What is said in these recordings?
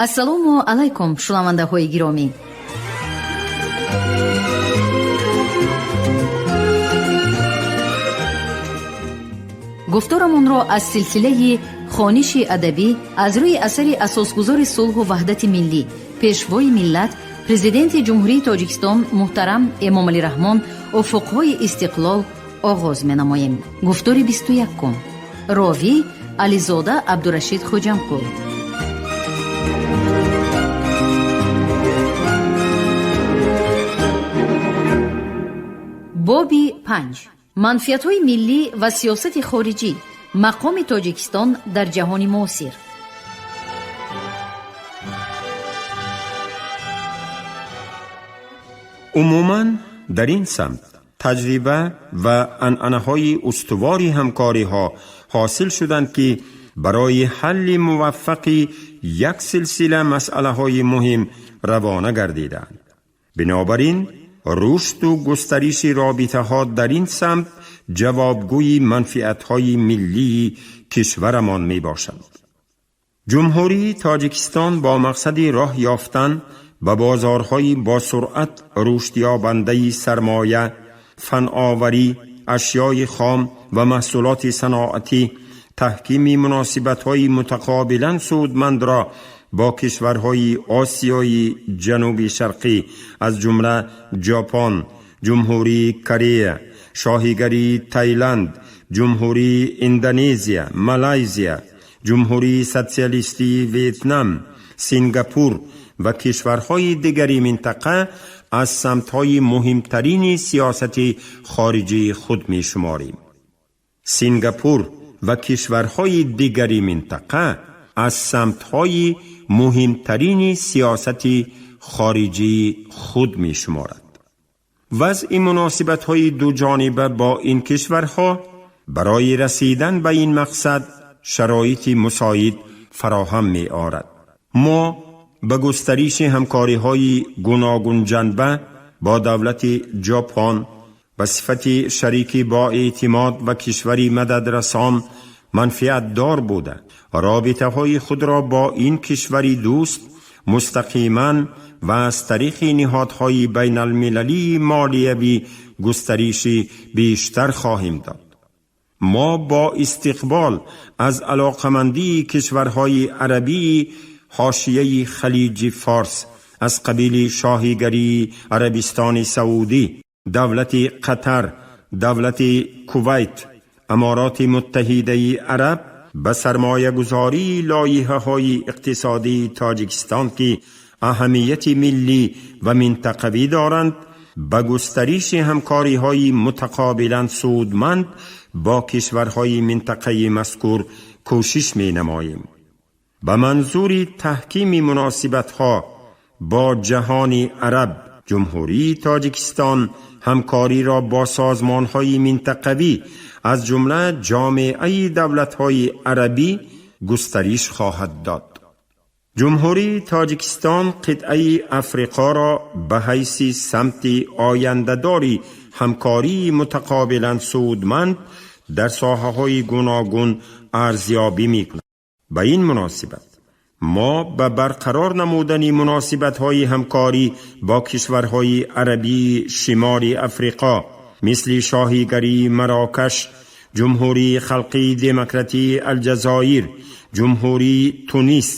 ассалому алайкум шунавандаҳои гиромӣ. гуфторамонро аз силсилаи хониши адабӣ аз рӯи асари асосгузори сулҳу ваҳдати миллӣ, пешвои миллат, президенти ҷумҳурии тоҷикистон муҳтарам эмомалӣ раҳмон уфуқҳои истиқлол оғоз менамоем. гуфтори 21. ровӣ ализода абдурашид хуҷамқул. боби 5. манфиатҳои миллӣ ва сиёсати хориҷӣ, мақоми тоҷикистон дар ҷаҳони муосир. умуман дар ин самт таҷриба ва анъанаҳои устувори ҳамкориҳо ҳосил шуданд, ки барои ҳалли муваффақи як силсила масъалаҳои муҳим равона гардиданд. бинобар ин рушду густариши робитаҳо дар ин самт ҷавобгӯи манфиатҳои миллии кишварамон мебошанд. ҷумҳурии тоҷикистон бо мақсади роҳ ёфтан ба бозорҳои босуръат рушдёбандаи сармоя, фанъоварӣ, ашёи хом ва маҳсулоти саноатӣ, таҳкими муносибатҳои мутақобилан судмандро бо кишварҳои осиёи ҷануби шарқӣ аз ҷумла ҷопон, ҷумҳурии Корея, шоҳигарии Таиланд, ҷумҳурии Индонезия, Малайзия, ҷумҳурии социалистии Вьетнам, Сингапур ва кишварҳои дигари минтақа аз самтҳои муҳимтарини сиёсати хориҷии худ мешуморем. сингапур ва кишварҳои дигари минтақа аз самтҳои муҳимтарини сиёсати хориҷии худ мешуморад. вазъи муносибатҳои дуҷониба бо ин кишварҳо барои расидан ба ин мақсад шароити мусоид фароҳам меорад. мо ба густариши ҳамкориҳои гуногунҷанба бо давлати ҷопон ба сифати шарики боэътимод ва кишвари мададрасон манфиатдор буда робитаҳои худро бо ин кишвари дӯст мустақиман ва аз тариқи ниҳодҳои байналмилалии молиявӣ густариши бештар хоҳем дод. мо бо истиқбол аз алоқамандии кишварҳои арабии ҳошияи халиҷи форс аз қабили шоҳигарии арабистони саудӣ، давлати қатар, давлати кувайт, амороти муттаҳидаи араб ба сармоягузории лоиҳаҳои иқтисодии тоҷикистон, ки аҳамияти миллӣ ва минтақавӣ доранд, ба густариши ҳамкориҳои мутақобилан судманд бо кишварҳои минтақаи мазкур кӯшиш менамоем. ба манзури таҳкими муносибатҳо бо ҷаҳони араб, ҷумҳурии тоҷикистон ҳамкориро бо созмонҳои минтақавӣ аз ҷумла ҷомеаи давлатҳои арабӣ густариш хоҳад дод. ҷумҳурии тоҷикистон қитъаи африқоро ба ҳайси самти ояндадори ҳамкории мутақобилан судманд дар соҳаҳои гуногун арзёбӣ мекунад. ба ин муносибат мо ба барқарор намудани муносибатҳои ҳамкорӣ бо кишварҳои арабии шимоли африқо мисли шоҳигарии Марокаш، ҷумҳурии халқии демократии алҷазоир, ҷумҳурии Тунис,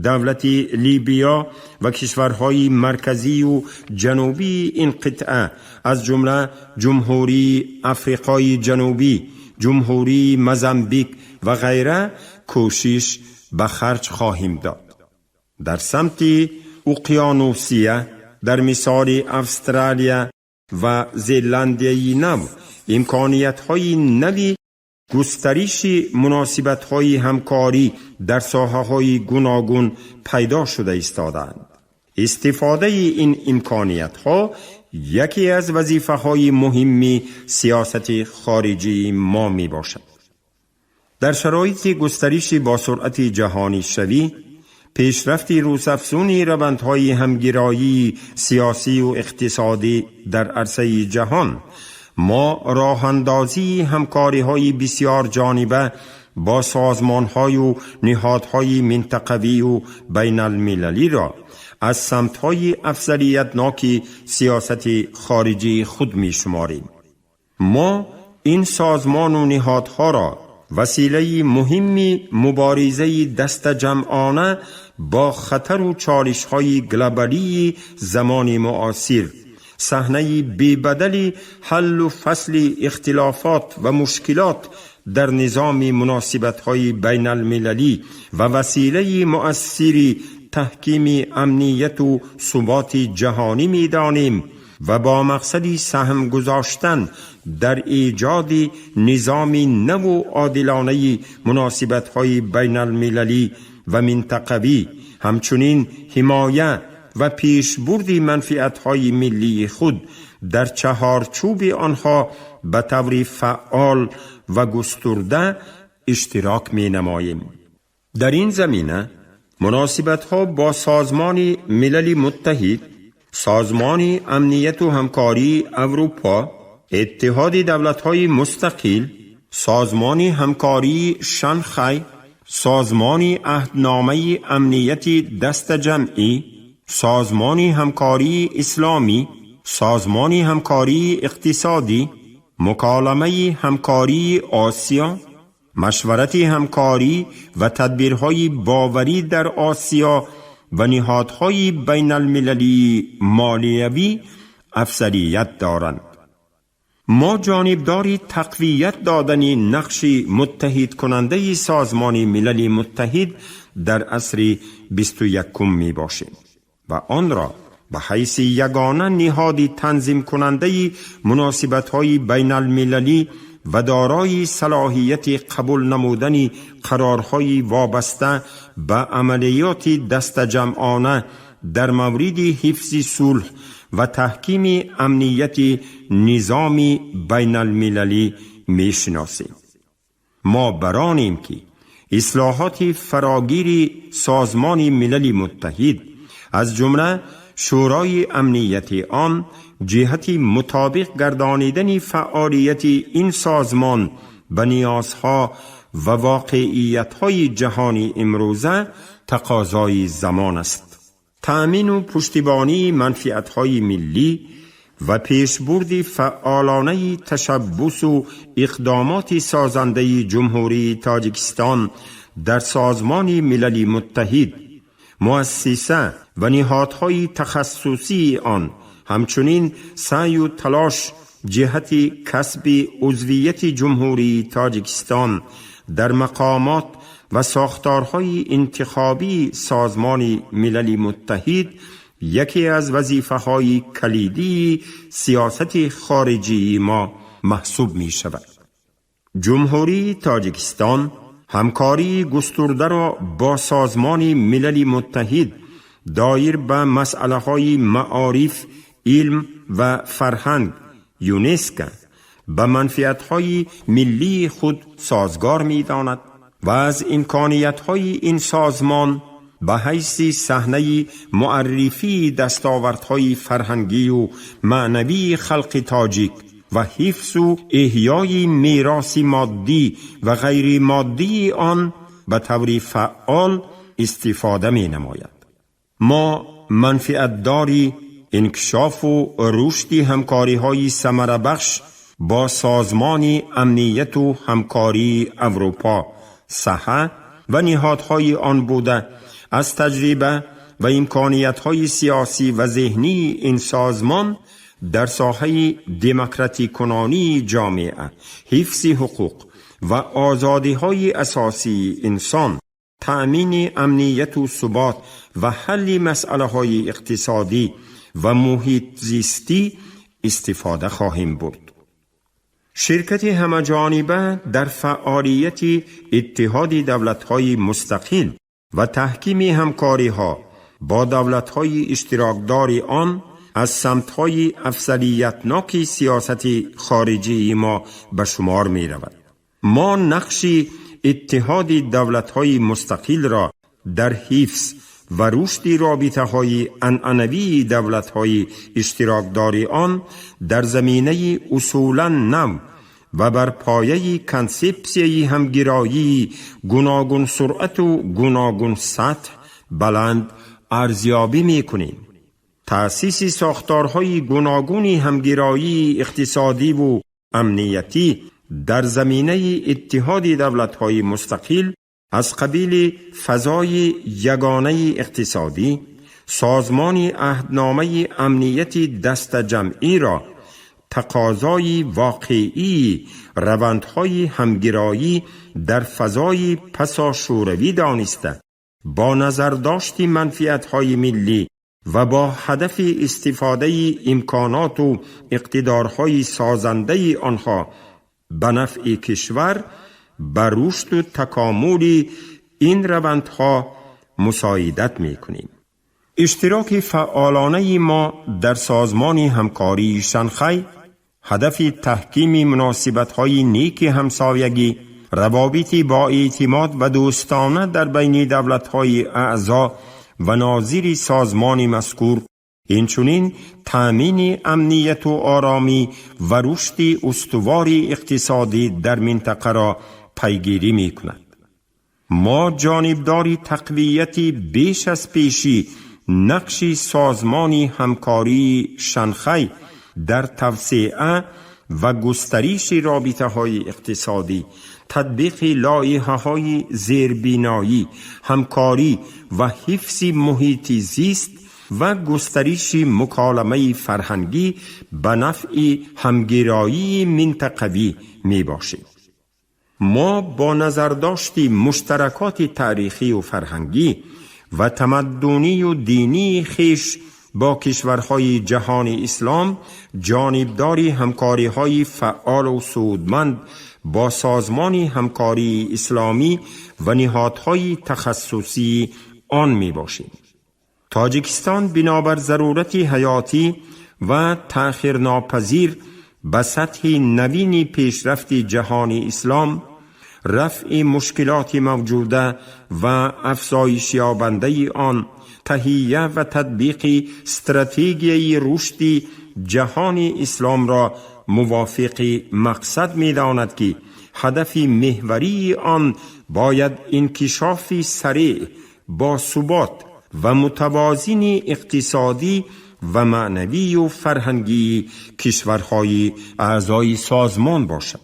давлати Либия ва кишварҳои марказию ҷанубии ин қитъа аз ҷумла ҷумҳурии африқои ҷанубӣ، ҷумҳурии Мозамбик ва ғайра кӯшиш ба харҷ хоҳем дод. дар самти уқёнусия, дар мисоли Австралия ва Зеландияи нав, имкониятҳои нави густариши муносибатҳои ҳамкорӣ дар соҳаҳои гуногун пайдо шуда истодаанд. истифодаи ин имкониятҳо яке аз вазифаҳои муҳимми сиёсати хориҷии мо мебошад. дар шароити густариши босуръати ҷаҳонишавӣ پیشرفت روزافزونی روندهای همگرایی سیاسی و اقتصادی در عرصه جهان، ما راه اندازی همکاری‌های بسیار جانبه با سازمان‌های و نهادهای منطقوی و بین المللی را از سمت‌های افضلیتناک سیاست خارجی خود می‌شماریم. ما این سازمان و نهادها را وسیله مهمی مبارزه دست جمعانه با خطر و چالش‌های گلوبالی زمان معاصر، صحنه بی‌بدل حل و فصل اختلافات و مشکلات در نظام مناسبت‌های بین المللی و وسیله مؤثر تحکیم امنیت و ثبات جهانی می‌دانیم و با مقصد سهم گذاشتن در ایجاد نظام نو و عادلانه مناسبت‌های بین المللی و منطقوی، همچنین حمایت و پیشبرد منفعت‌های ملی خود در چهارچوب آنها به طور فعال و گسترده اشتراک می‌نماییم. در این زمینه مناسبت‌ها با سازمان ملل متحد، سازمان امنیت و همکاری اروپا، اتحاد دولت‌های مستقل، سازمان همکاری شانگهای، سازمان عهدنامه امنیت دست جمعی، سازمان همکاری اسلامی، سازمان همکاری اقتصادی، مکالمه همکاری آسیا، مشورت همکاری و تدبیرهای باوری در آسیا و نهادهای بین المللی مالیوی افضلیت دارند. ما جانبدار تقویت دادن نقش متحد کننده سازمان ملل متحد در عصر 21 می باشیم و آن را به حیث یگانه نهاد تنظیم کننده مناسبت‌های بین المللی و دارای صلاحیت قبول نمودن قرارهای وابسته به عملیات دست جمعانه در مورد حفظ صلح و تحکیم امنیت نظام بین المللی میشناسیم. ما برانیم که اصلاحات فراگیر سازمان ملل متحد از جمله شورای امنیت آن جهت مطابق گردانیدن فعالیت این سازمان به نیازها و واقعیت‌های جهانی امروزه تقاضای زمان است. تأمین و پشتیبانی منفعت‌های ملی و پیشبرد فعالانه تشبث و اقدامات سازنده جمهوری تاجیکستان در سازمان ملل متحد، مؤسسه و نهادهای تخصصی آن، همچنین سعی و تلاش جهت کسب عضویت جمهوری تاجیکستان در مقامات و ساختارهای انتخابی سازمان ملل متحد یکی از وظیفه‌های کلیدی سیاست خارجی ما محسوب می شود. جمهوری تاجیکستان همکاری گسترده را با سازمان ملل متحد دایر به مسئله‌های معارف، علم و فرهنگ یونسکو به منفعت‌های ملی خود سازگار می‌داند و از امکانیت‌های این سازمان به حیث صحنه معرفی دستاوردهای فرهنگی و معنوی خلق تاجیک و حفظ و احیای میراث مادی و غیر مادی آن به طور فعال استفاده می‌نماید. ما منفعت‌داری انکشاف و رشد همکاری‌های ثمره‌بخش با سازمان امنیت و همکاری اروپا سهه و نهادهای آن بوده از تجربه و امکانیت‌های سیاسی و ذهنی این سازمان در ساحه دموکراتیک کنانی جامعه، حفظ حقوق و آزادی‌های اساسی انسان، تأمین امنیت و ثبات و حل مسئله‌های اقتصادی و محیط زیستی استفاده خواهیم برد. شرکت همه‌جانبه در فعالیت اتحاد دولت‌های مستقل و تحکیم همکاری‌ها با دولت‌های اشتراکدار آن از سمت‌های افضلیتناک سیاست خارجی ما به شمار می‌رود. ما نقش اتحاد دولت‌های مستقل را در حفظ و رشد رابطه‌های عنعنوی دولت‌های اشتراکدار آن در زمینه اصولاً نو و بر پایه کنسپسیای همگرایی گوناگون سرعت و گوناگون سطح بلند ارزیابی می‌کنیم. تأسیس ساختارهای گوناگون همگرایی اقتصادی و امنیتی در زمینه اتحاد دولت‌های مستقل از قبیل فضای یگانه اقتصادی، سازمان عهدنامه امنیت دست جمعی را تقاضای واقعی روندهای همگرایی در فضای پساشوروی دانسته، با نظر داشت منفعت‌های ملی و با هدف استفاده امکانات و اقتدارهای سازنده آنها به نفع کشور بر رشد و تکامل این روندها مساعدت می‌کنیم. اشتراک فعالانه ما در سازمان همکاری شانگهای هدف تحکیم مناسبت‌های نیک همسایگی، روابط با اعتماد و دوستانه در بین دولت‌های اعضا و ناظر سازمان مذکور، اینچنین تامین امنیت و آرامی و رشد استوار اقتصادی در منطقه را پیگیری می‌کند. ما جانبدار تقویت بیش از پیشی نقش سازمان همکاری شانگهای در توسعه و گسترش رابطه‌های اقتصادی، تطبیق لایحه‌های زیربنایی، همکاری و حفظ محیط زیست و گسترش مکالمه فرهنگی به نفع همگرایی منطقوی می باشد. ما با نظر داشت مشترکات تاریخی و فرهنگی و تمدنی و دینی خویش با کشورهای جهان اسلام جانبدار همکاری‌های فعال و سودمند با سازمان همکاری اسلامی و نهادهای تخصصی آن می باشیم. تاجیکستان بنابر ضرورت حیاتی و تأخیر ناپذیر به سطح نوین پیشرفت جهان اسلام، رفع مشکلات موجوده و افزایش یابنده آن، تهیه و تطبیق استراتژی رشد جهان اسلام را موافق مقصد می داند که هدف محوری آن باید انکشاف سریع با ثبات و متوازن اقتصادی و معنوی و فرهنگی کشورهای اعضای سازمان باشد.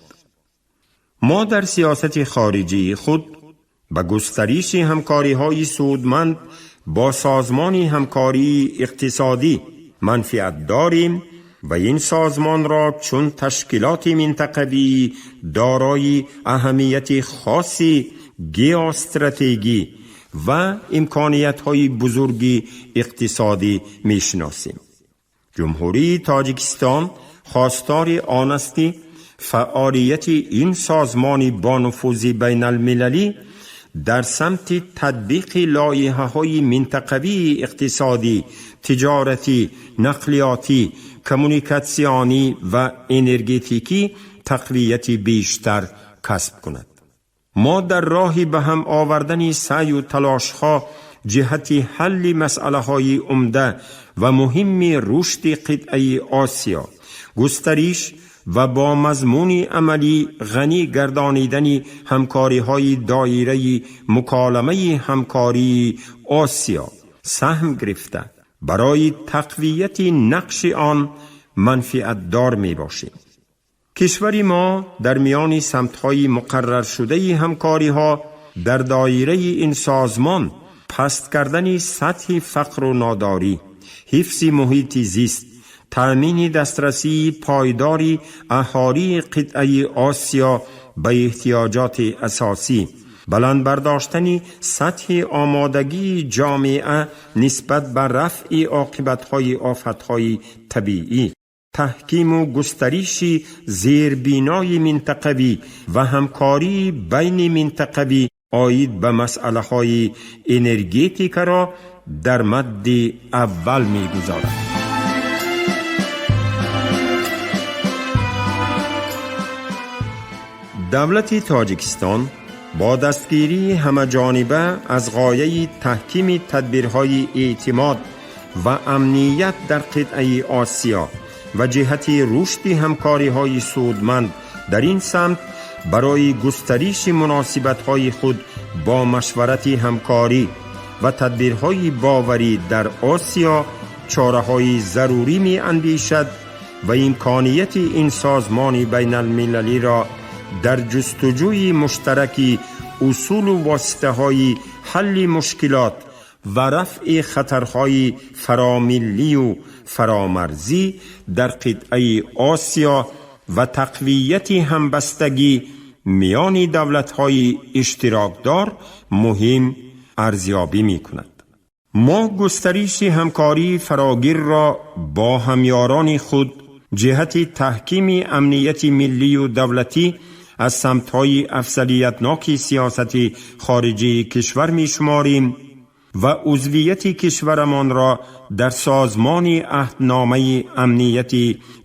ما در سیاست خارجی خود به گسترش همکاری‌های سودمند با سازمان همکاری اقتصادی منفعت داریم و این سازمان را چون تشکیلات منطقوی دارای اهمیت خاصی ژئواستراتژی و امکانیت‌های بزرگی اقتصادی می‌شناسیم. جمهوری تاجیکستان خواستار آن است که فعالیت این سازمان با نفوذ بین المللی در سمت تطبیق لایحه‌های منطقوی اقتصادی، تجارتی، نقلیاتی، کمیونیکاسیونی و انرژتیکی تقویت بیشتر کسب کند. ما در راه به هم آوردن سعی و تلاش‌ها جهت حل مسئله‌های عمده و مهم رشد قطعه آسیا، گسترش و با مضمون عملی غنی گردانیدن همکاری‌های دایره مکالمه همکاری آسیا سهم گرفته برای تقویت نقش آن منفعت دار می باشیم. کشور ما در میان سمت‌های مقرر شده همکاری‌ها در دایره این سازمان پست کردن سطح فقر و ناداری، حفظ محیط زیست، تأمین دسترسی پایداری اهالی قطعه آسیا به احتیاجات اساسی، بلند برداشتن سطح آمادگی جامعه نسبت به رفع عاقبت‌های آفت‌های طبیعی، تحکیم و گسترش زیربنای منطقوی و همکاری بین منطقوی آید به مسئله‌های انرژتیک را در مد اول می‌گذارد. دولت تاجیکستان با دستگیری همه‌جانبه از غایه تحکیم تدبیرهای اعتماد و امنیت در قطعه آسیا و جهت رشد همکاری‌های سودمند در این سمت برای گسترش مناسبت‌های خود با مشورت همکاری و تدبیرهای باوری در آسیا چاره‌های ضروری می اندیشد و امکانیت این سازمان بین المللی را در جستجوی مشترکی اصول و واسطه‌های حل مشکلات و رفع خطرهای فراملی و فرامرزی در قطعه آسیا و تقویت همبستگی میان دولت‌های اشتراکدار مهم ارزیابی می‌کند. ما گسترش همکاری فراگیر را با همیاران خود جهت تحکیم امنیت ملی و دولتی از سمت‌های افضلیتناک سیاست خارجی کشور می‌شماریم و عضویت کشورمان را در سازمان عهدنامه امنیت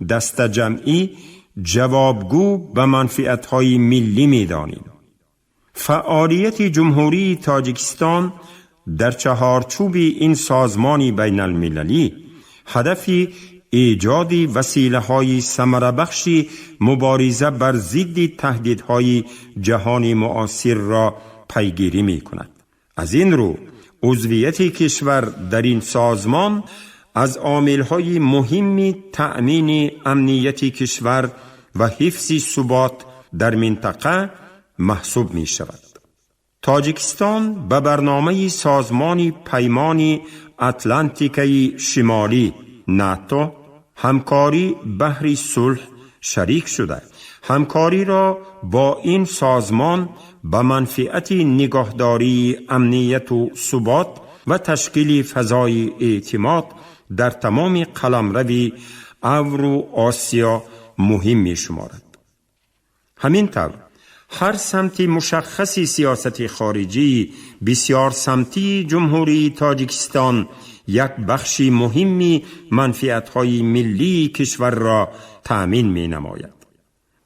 دست جمعی جوابگو به منفعت‌های ملی می‌دانیم. فعالیت جمهوری تاجیکستان در چهارچوب این سازمان بین المللی هدف ایجاد وسیله‌های ثمربخش مبارزه بر ضد تهدیدهای جهان معاصر را پیگیری می‌کند. از این رو عضویت کشور در این سازمان از عامل‌های مهم تأمین امنیت کشور و حفظ ثبات در منطقه محسوب می شود. تاجیکستان به برنامه سازمان پیمان اتلانتیکی شمالی ناتو همکاری بهر صلح شریک شده. همکاری را با این سازمان به منفعت نگهداری امنیت و ثبات و تشکیل فضای اعتماد در تمام قلمرو اورو آسیا مهم می شمارد. همینطور هر سمت مشخصی سیاست خارجی بسیار سمتی جمهوری تاجیکستان یک بخش مهمی منفعت‌های ملی کشور را تأمین می نماید.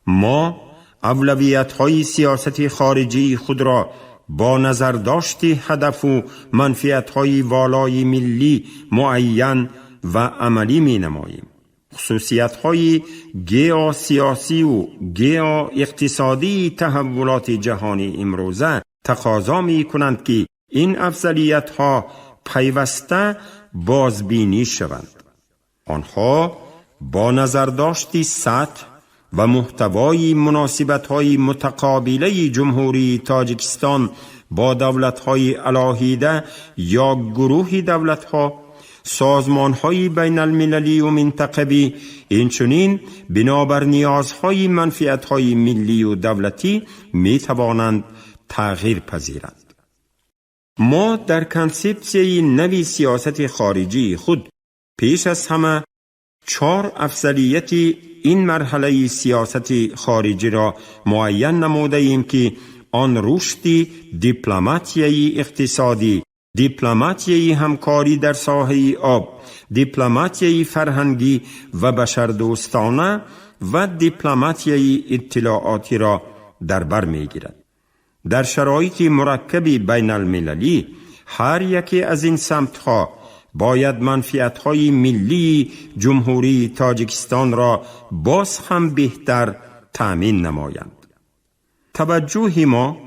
ما اولویت‌های سیاست خارجی خود را با نظر داشت هدف و منفعت‌های والای ملی معین و عملی می نماییم. خصوصیت‌های گئوسیاسی و گئو اقتصادی تحولات جهانی امروزه تقاضا می‌کنند که این افضلیت‌ها پیوسته بازبینی شوند. آنها با نظر داشت سطح و محتوای مناسبت‌های متقابله جمهوری تاجیکستان با دولت‌های علاهیده یا گروه دولت‌ها، سازمان‌های بین المللی و منطقوی، اینچنین بنابر نیازهای منفعت‌های ملی و دولتی می‌توانند تغییر پذیرند. ما در کنسپسیون نوی سیاست خارجی خود پیش از همه 4 افضلیت این مرحله سیاست خارجی را معین نموده ایم که آن رشد دیپلماتیایی اقتصادی، دیپلماتیایی همکاری در ساحه آب، دیپلماتیایی فرهنگی و بشردوستانه و دیپلماتیایی اطلاعاتی را در بر می‌گیرد. در شرایط مرکب بین المللی هر یکی از این سمت‌ها باید منفعت‌های ملی جمهوری تاجیکستان را باز هم بهتر تأمین نمایند. توجه ما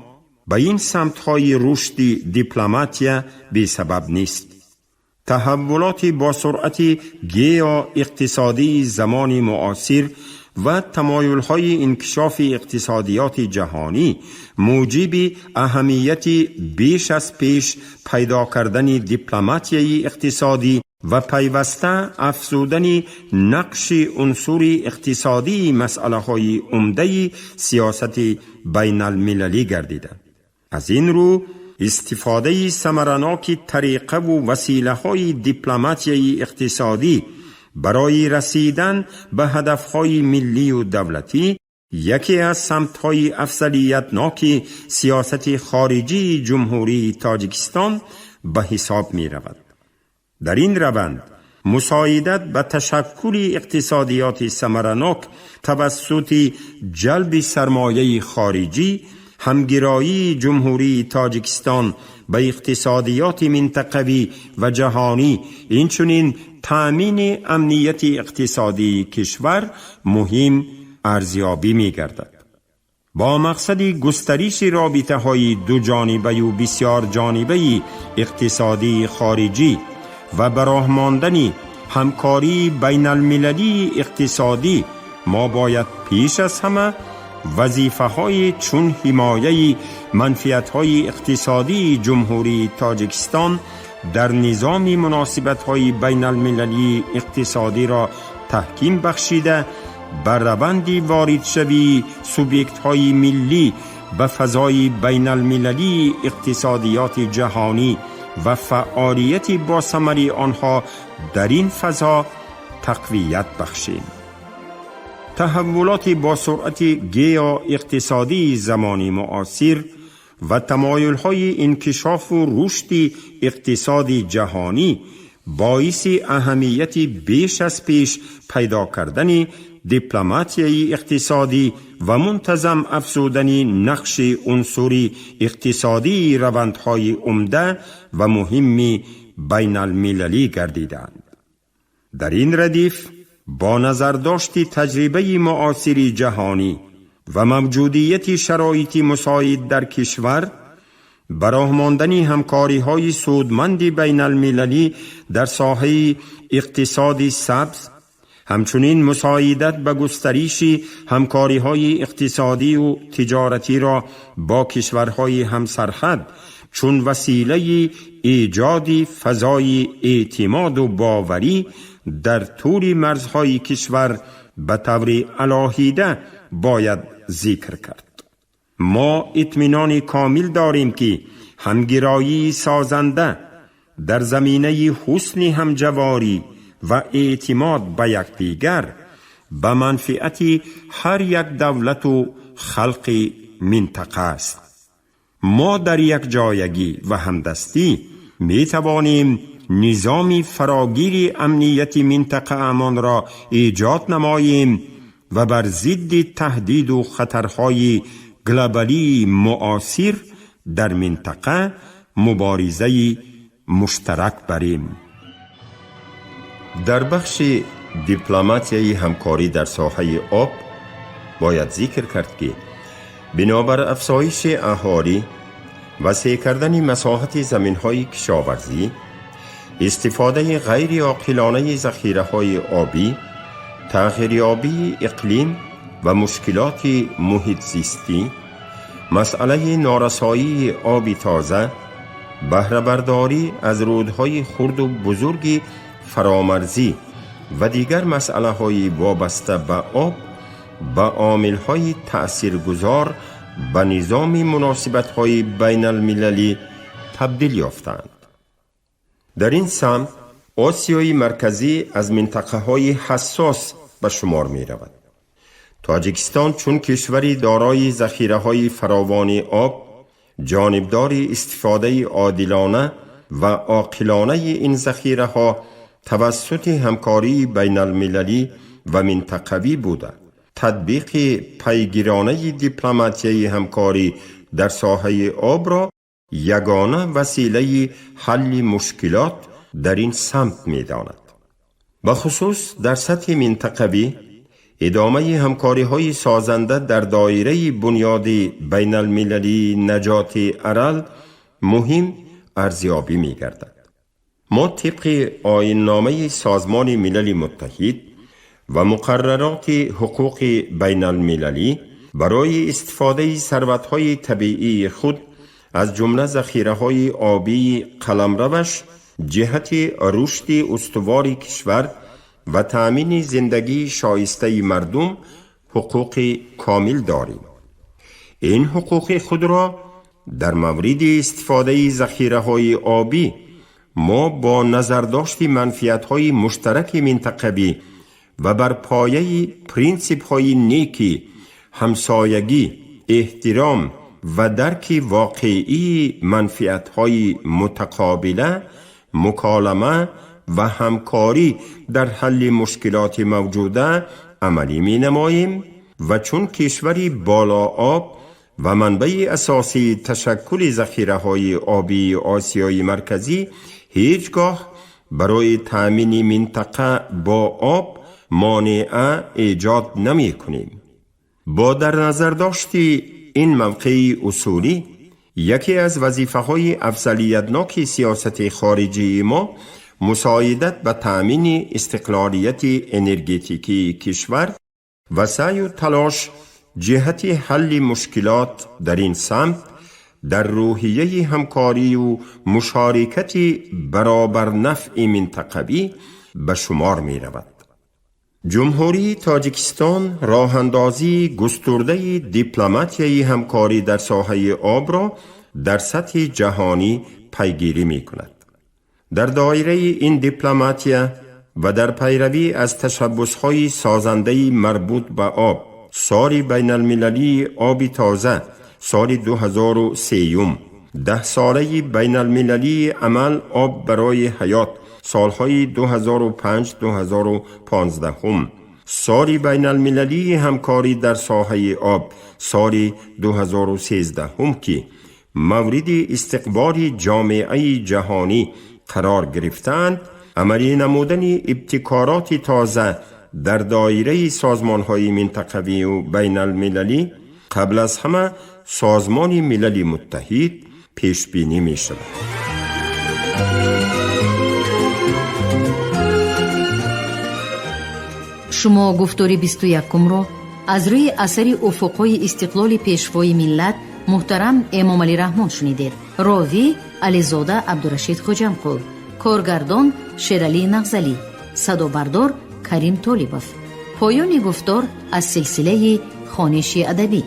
به این سمت‌های رشد دیپلماتیا بی سبب نیست. تحولات با سرعت گئو اقتصادی زمان معاصر و تمایل‌های انکشاف اقتصادیات جهانی موجب اهمیت بیش از پیش پیدا کردن دیپلماتیای اقتصادی و پیوسته افزودن نقش عنصر اقتصادی مسئله‌های عمده سیاست بین المللی گردیده. از این رو استفاده ثمرناک طریقه و وسیله‌های دیپلماتیای اقتصادی برای رسیدن به هدفهای ملی و دولتی یکی از سمت‌های افضلیتناک سیاست خارجی جمهوری تاجیکستان به حساب می‌رود. در این روند مساعدت به تشکل اقتصادیات ثمرناک توسط جلب سرمایه خارجی، همگرایی جمهوری تاجیکستان به اقتصادیات منطقوی و جهانی، اینچنین تأمین امنیت اقتصادی کشور مهم ارزیابی می گردد. با مقصد گسترش رابطه‌های دو جانبه و بسیار جانبه اقتصادی خارجی و براه ماندن همکاری بین المللی اقتصادی، ما باید پیش از همه وظیفه‌های چون حمایه منفعت‌های اقتصادی جمهوری تاجیکستان در نظام مناسبت‌های بین المللی اقتصادی را تحکیم بخشیده، بر روندی وارد شوی سوبیکت‌های ملی به فضای بین المللی اقتصادیات جهانی و فعالیت با ثمر آنها در این فضا تقویت بخشیم. تحولات با سرعت گیا اقتصادی زمانی معاصر و تمایل‌های انکشاف و رشد اقتصاد جهانی باعث اهمیت بیش از پیش پیدا کردن دیپلماتیای اقتصادی و منتظم افزودن نقش عنصری اقتصادی روندهای عمده و مهم بین المللی گردیدند. در این ردیف با نظر داشت تجربه معاصر جهانی و موجودیت شرایط مساعد در کشور، براه ماندن همکاری‌های سودمند بین المللی در ساحه اقتصاد سبز، همچنین مساعدت به گسترش همکاری‌های اقتصادی و تجارتی را با کشورهای همسرحد چون وسیله ایجاد فضای اعتماد و باوری در طول مرزهای کشور به طور علاهیده باید ذکر کرد. ما اطمینان کامل داریم که همگرایی سازنده در زمینه حسن همجواری و اعتماد به یکدیگر به منفعت هر یک دولت و خلق منطقه است. ما در یک جایگی و همدستی می توانیم نظام فراگیر امنیت منطقه امان را ایجاد نماییم و بر ضد تهدید و خطرهای گلوبالی معاصر در منطقه مبارزه مشترک بریم. در بخش دیپلماتیای همکاری در ساحه آب باید ذکر کرد که بنابر افزایش اهالی، وسیع کردن مساحت زمین‌های کشاورزی، استفاده غیر عاقلانه ذخیره‌های آبی، تغییریابی اقلیم و مشکلات محیط زیستی، مسئله نارسایی آب تازه، بهره برداری از رودهای خرد و بزرگ فرامرزی و دیگر مسئله‌های وابسته به آب به عامل‌های تأثیرگذار به نظام مناسبت‌های بین المللی تبدیل یافتند. در این سمت آسیای مرکزی از منطقه‌های حساس به شمار می‌رود. تاجیکستان چون کشوری دارای ذخیره‌های فراوان آب، جانبدار استفاده عادلانه و عاقلانه این ذخیره‌ها توسط همکاری بین المللی و منطقوی بوده، تطبیق پیگیرانه دیپلماتیای همکاری در ساحه آب را یگانه وسیله حل مشکلات در این سمت می داند. بخصوص در سطح منطقوی، ادامه همکاری های سازنده در دایره بنیاد بین المللی نجات ارل مهم ارزیابی می گردد. ما طبق آیین نامه سازمان ملل متحد و مقررات حقوق بین المللی برای استفاده ثروت‌های طبیعی خود از جمله ذخیره‌های آبی قلمروش جهت رشد استوار کشور و تأمین زندگی شایسته مردم حقوق کامل داریم. این حقوق خود را در مورد استفاده ذخیره‌های آبی ما با نظرداشت منفعت‌های مشترک منطقوی و بر پایه پرینسیپ‌های نیکی، همسایگی، احترام و درک واقعی منفعت‌های متقابله، مکالمه و همکاری در حل مشکلات موجوده عملی می‌نماییم و چون کشوری بالا آب و منبع اساسی تشکل ذخیره‌های آبی آسیای مرکزی هیچگاه برای تأمین منطقه با آب مانع ایجاد نمی کنیم. با در نظر داشتی این موقع اصولی، یکی از وظیفه‌های افضلیتناک سیاست خارجی ما مساعدت به تأمین استقلالیت انرژتیکی کشور و سعی و تلاش جهت حل مشکلات در این سمت در روحیه همکاری و مشارکت برابر نفع منطقوی به شمار می رود. جمهوری تاجیکستان راه اندازی گسترده دیپلماتیای همکاری در ساحه آب را در سطح جهانی پیگیری می کند. در دایره این دیپلماتیا و در پیروی از تشبس‌های سازنده مربوط به آب، سال بین المللی آب تازه سال 2003، 10 ساله بین المللی عمل آب برای حیات سالهای 2005-2015، سال بین المللی همکاری در ساحه آب سال 2013 که مورد استقبال جامعه جهانی قرار گرفتند، عملی نمودن ابتکارات تازه در دایره سازمان‌های منطقوی و بین المللی قبل از همه سازمان ملل متحد پیش بینی می شود. شما گفتاری 21 رو از روی اثر افق‌های استقلال پیشوای ملت محترم امام علی رحمان شنیدید. راوی علیزاده عبدالرشید خوجمقل، کارگردان شیرعلی نغزلی، صدابردار کریم طالبوف. پایان گفتار از سلسله خوانش ادبی.